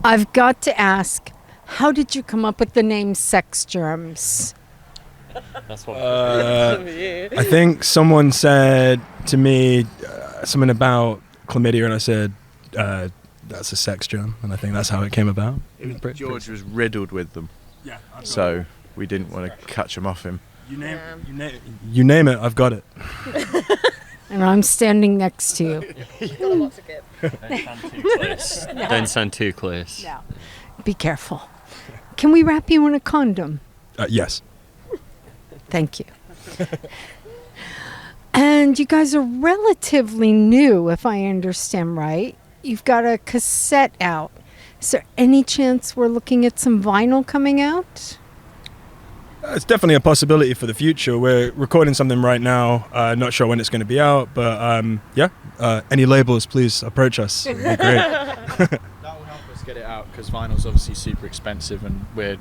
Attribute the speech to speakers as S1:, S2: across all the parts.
S1: I've got to ask, how did you come up with the name Sex Germs?
S2: That's what.
S3: I think someone said to me something about chlamydia, and I said that's a sex germ, and I think that's how it came about.
S4: George was riddled with them, so we didn't want to catch them off him.
S3: You name it, I've got it.
S1: And I'm standing next to you.
S5: Got a lot to give.
S2: Don't stand too close.
S1: No. Be careful. Can we wrap you in a condom?
S3: Yes.
S1: Thank you. And you guys are relatively new, if I understand right. You've got a cassette out. Is there any chance we're looking at some vinyl coming out?
S3: It's definitely a possibility for the future. We're recording something right now. Not sure when it's going to be out, but any labels, please approach us. It'd be great.
S6: That will help us get it out, because vinyl's obviously super expensive, and we're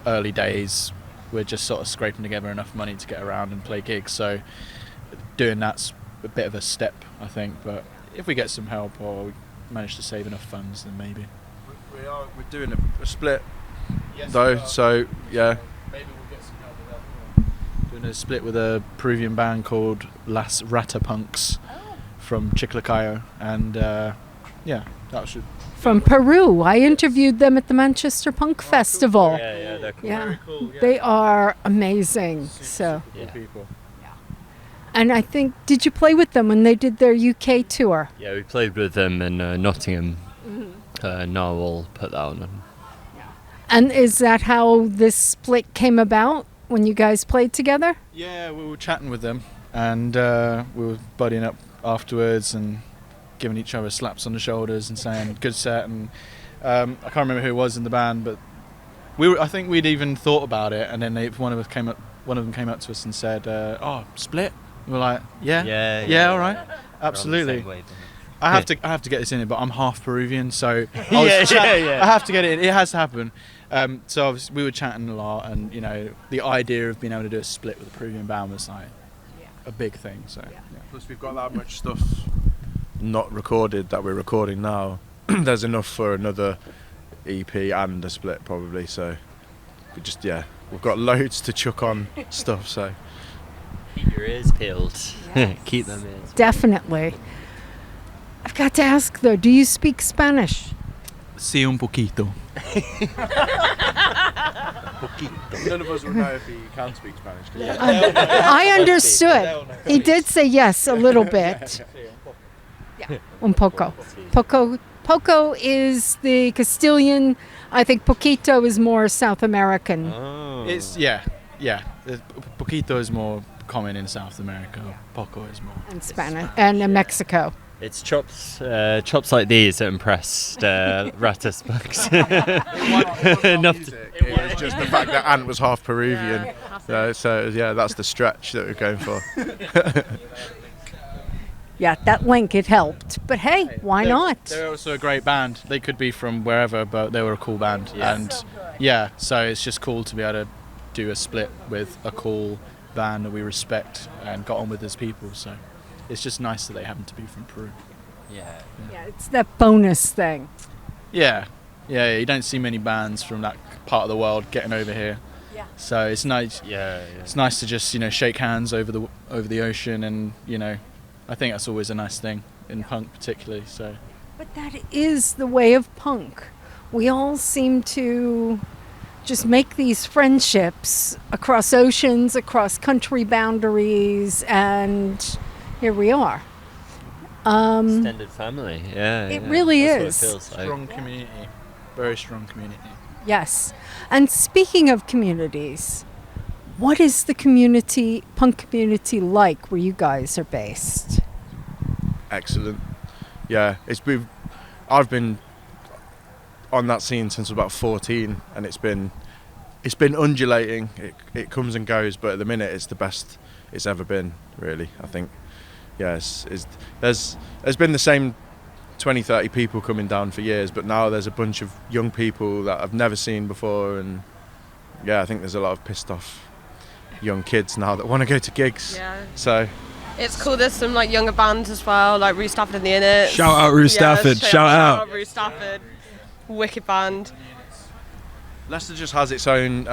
S6: early days. We're just sort of scraping together enough money to get around and play gigs. So doing that's a bit of a step, I think. But if we get some help or we manage to save enough funds, then maybe.
S4: We're doing a split, though. So yeah.
S6: Maybe we'll get some help with that. Doing a split with a Peruvian band called Las Ratapunks from Chiclacayo, and that should.
S1: From Peru. I interviewed them at the Manchester Punk Festival.
S2: Yeah, they're cool.
S1: Yeah.
S6: Very cool, yeah.
S1: They are amazing. So,
S6: Cool people.
S1: and I think, did you play with them when they did their UK tour?
S2: Yeah, we played with them in Nottingham. Now we'll put that on.
S1: And is that how this split came about, when you guys played together?
S6: Yeah, we were chatting with them, and we were buddying up afterwards and giving each other slaps on the shoulders and saying good set. And I can't remember who it was in the band, but I think we'd even thought about it, and then one of them came up to us and said, "Oh, split." We were like, "Yeah, all right, absolutely." I have to get this in it, but I'm half Peruvian, so I have to get it in. It has to happen. So obviously we were chatting a lot, and the idea of being able to do a split with a Peruvian band was like a big thing. So
S4: Plus we've got that much stuff not recorded that we're recording now. There's enough for another EP and a split probably. So we've got loads to chuck on stuff. So
S2: Keep your ears peeled. Keep them ears.
S1: Definitely. I've got to ask, though, do you speak Spanish?
S6: Sí, un poquito.
S4: none of us will know if he can speak Spanish.
S1: I understood. He did say yes a little bit. Yeah, un poco. Poco is the Castilian. I think poquito is more South American.
S2: Oh.
S6: It's poquito is more common in South America. Poco is more.
S1: And Spanish and in Mexico.
S2: It's chops like these that impressed Rataspunks.
S4: It was just the fact that Ant was half Peruvian. So that's the stretch that we're going for.
S1: Yeah, that link, it helped. But hey, why not?
S6: They're also a great band. They could be from wherever, but they were a cool band.
S2: Yes.
S6: And so it's just cool to be able to do a split with a cool band that we respect and got on with as people. So it's just nice that they happen to be from Peru.
S2: Yeah.
S1: Yeah, it's that bonus thing.
S6: Yeah, you don't see many bands from that part of the world getting over here.
S1: Yeah.
S6: So it's nice.
S2: Yeah.
S6: It's nice to just shake hands over the ocean, and I think that's always a nice thing in punk particularly. So.
S1: But that is the way of punk. We all seem to just make these friendships across oceans, across country boundaries, and here we are.
S2: Extended family. Yeah.
S1: It really
S2: That's
S1: is.
S2: what it feels like.
S6: Strong community, very strong community.
S1: Yes. And speaking of communities, what is the punk community like where you guys are based?
S4: Excellent. Yeah, I've been on that scene since about 14, and it's been undulating. It comes and goes, but at the minute it's the best it's ever been, really, I think. Yes, there's been the same 20-30 people coming down for years, but now there's a bunch of young people that I've never seen before, and I think there's a lot of pissed off young kids now that want to go to gigs.
S5: Yeah.
S4: So
S5: It's cool. There's some younger bands as well, like Rue Stafford and the Innit.
S3: Shout out Rue Stafford. Shout out.
S5: Rue Stafford. wicked band.
S4: Leicester just has its own.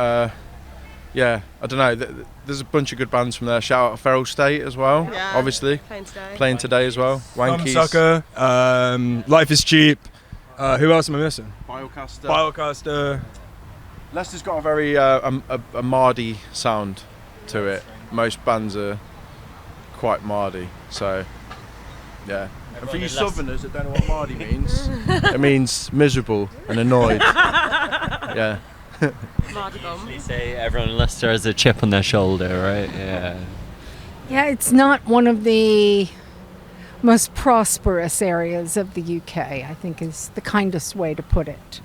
S4: Yeah, I don't know. There's a bunch of good bands from there. Shout out Feral State as well.
S5: Yeah,
S4: Obviously, playing today as well. Wankies.
S3: Sucker, Life is Cheap. Who else am I missing?
S4: Biocaster. Leicester's got a very a Mardy sound to it. Most bands are quite Mardy, so yeah. And for you Southerners that don't know what Mardy means, it means miserable and annoyed. Yeah.
S2: They say everyone in Leicester has a chip on their shoulder, right? Yeah.
S1: Yeah, it's not one of the most prosperous areas of the UK, I think is the kindest way to put it.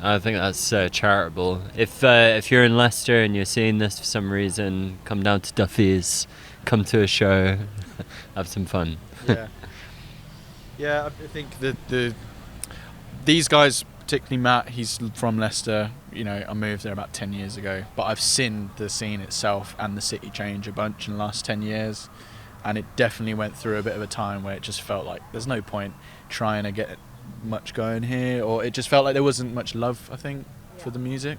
S2: I think that's charitable. If you're in Leicester and you're seeing this for some reason, come down to Duffy's, come to a show, have some fun.
S6: Yeah, I think these guys, particularly Matt, he's from Leicester. You know, I moved there about 10 years ago, but I've seen the scene itself and the city change a bunch in the last 10 years, and it definitely went through a bit of a time where it just felt like there's no point trying to get much going here, or it just felt like there wasn't much love, I think, for the music,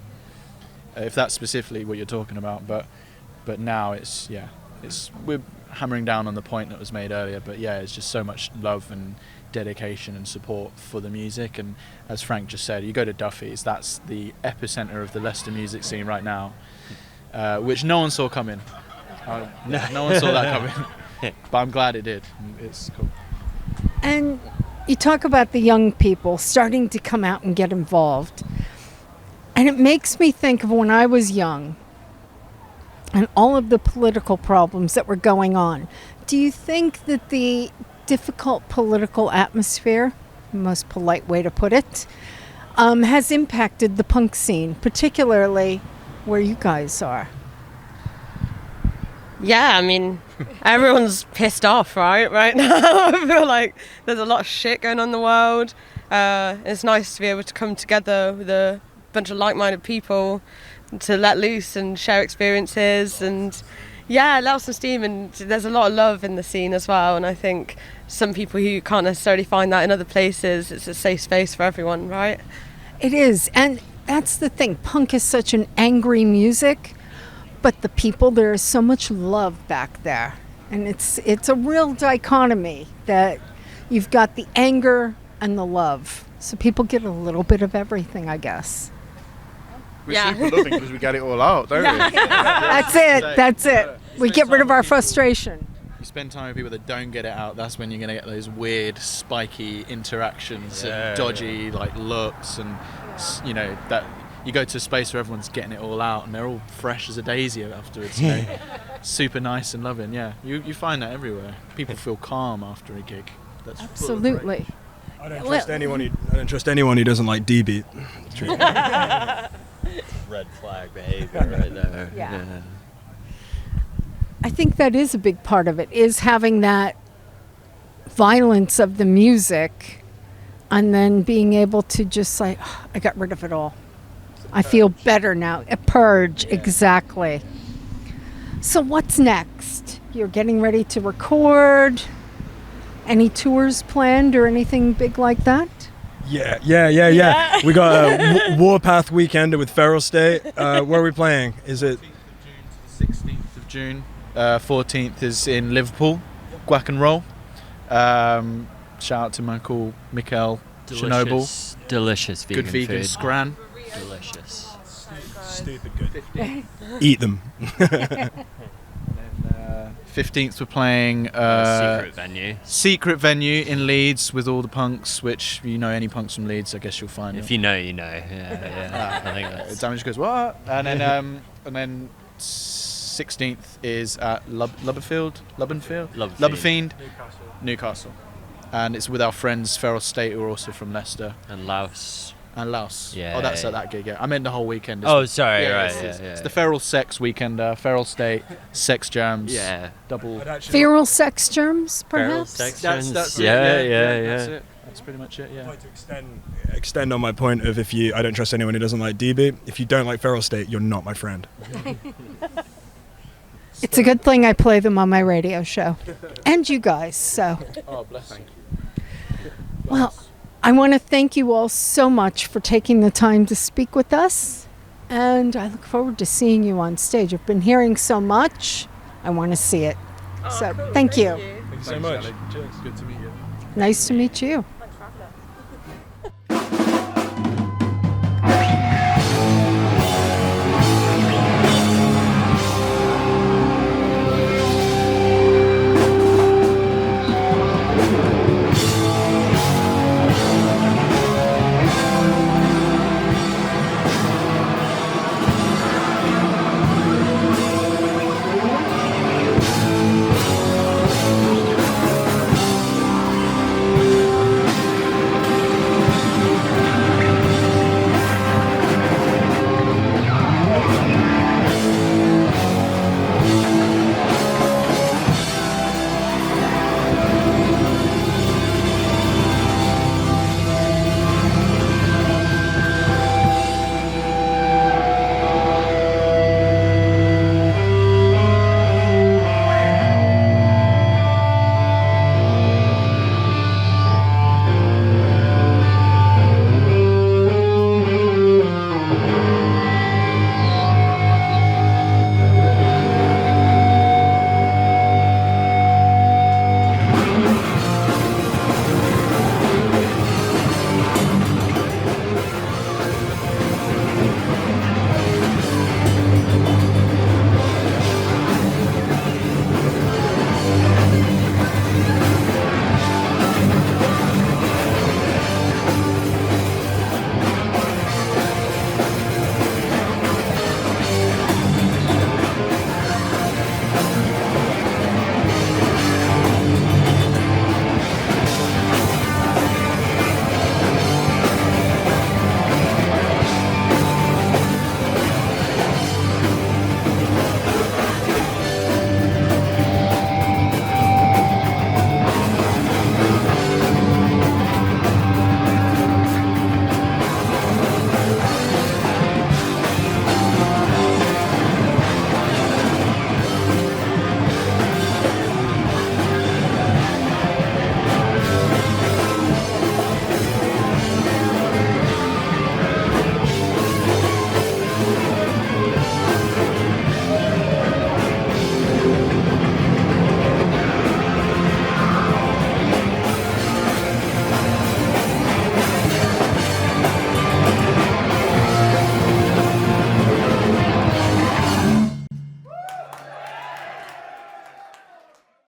S6: if that's specifically what you're talking about. But now we're hammering down on the point that was made earlier, but yeah, it's just so much love and dedication and support for the music. And as Frank just said, you go to Duffy's, that's the epicenter of the Leicester music scene right now, which no one saw coming. No one saw that coming, but I'm glad it did. It's cool.
S1: And you talk about the young people starting to come out and get involved, and it makes me think of when I was young and all of the political problems that were going on. Do you think that the difficult political atmosphere, most polite way to put it, has impacted the punk scene, particularly where you guys are?
S5: Yeah, I mean, everyone's pissed off, right now. I feel like there's a lot of shit going on in the world. It's nice to be able to come together with a bunch of like-minded people to let loose and share experiences and let off some steam. And there's a lot of love in the scene as well, and I think some people who can't necessarily find that in other places, it's a safe space for everyone, right?
S1: It is, and that's the thing. Punk is such an angry music, but the people, there is so much love back there, and it's a real dichotomy that you've got the anger and the love, so people get a little bit of everything, I guess.
S4: We're super loving because we get it all out, don't we?
S1: That's it. We get rid of our frustration.
S6: You spend time with people that don't get it out, that's when you're going to get those weird, spiky interactions and dodgy like looks, and you know, that you go to a space where everyone's getting it all out and they're all fresh as a daisy afterwards. You know? Super nice and loving. Yeah, you find that everywhere. People feel calm after a gig. That's
S1: absolutely.
S3: I don't trust anyone who doesn't like D-beat.
S2: Red flag behavior right there.
S1: Yeah. I think that is a big part of it, is having that violence of the music and then being able to just like, I got rid of it all. I feel better now. A purge, exactly. So what's next? You're getting ready to record. Any tours planned or anything big like that?
S3: Yeah. We got a Warpath weekender with Feral State. Where are we playing? Is it
S6: 16th of June? 14th is in Liverpool, Guac and Roll. Shout out to my cool Mikhail Chernobyl.
S2: Delicious vegan
S6: good vegan
S2: food.
S6: scran.
S2: Delicious.
S3: stupid good? Eat them.
S6: 15th we're playing secret venue in Leeds with all the punks, which, you know, any punks from Leeds, I guess you'll find
S2: if
S6: them.
S2: you know, you know. Yeah. I think that's...
S6: Damage goes what? And then 16th is at Lubberfield, Newcastle, and it's with our friends Feral State, who are also from Leicester,
S2: and Laos.
S6: Yeah. Oh, that's at that gig. Yeah, I meant the whole weekend.
S2: Sorry.
S6: It's the Feral Sex Weekender. Feral State, Sex Germs.
S2: Yeah.
S6: Double.
S1: Feral Sex Germs, perhaps.
S2: Feral Sex
S6: That's
S2: Germs.
S6: it.
S2: Yeah.
S6: That's it. That's pretty much it. Yeah.
S3: I'd like to extend on my point of I don't trust anyone who doesn't like DB. If you don't like Feral State, you're not my friend.
S1: It's a good thing I play them on my radio show, and you guys. So.
S6: Oh, bless. Thank you.
S1: Well, I want to thank you all so much for taking the time to speak with us. And I look forward to seeing you on stage. I've been hearing so much. I want to see it. So,
S5: Cool.
S1: thank you.
S3: Thank you so much. Cheers.
S4: Good to meet you.
S1: Nice to meet you.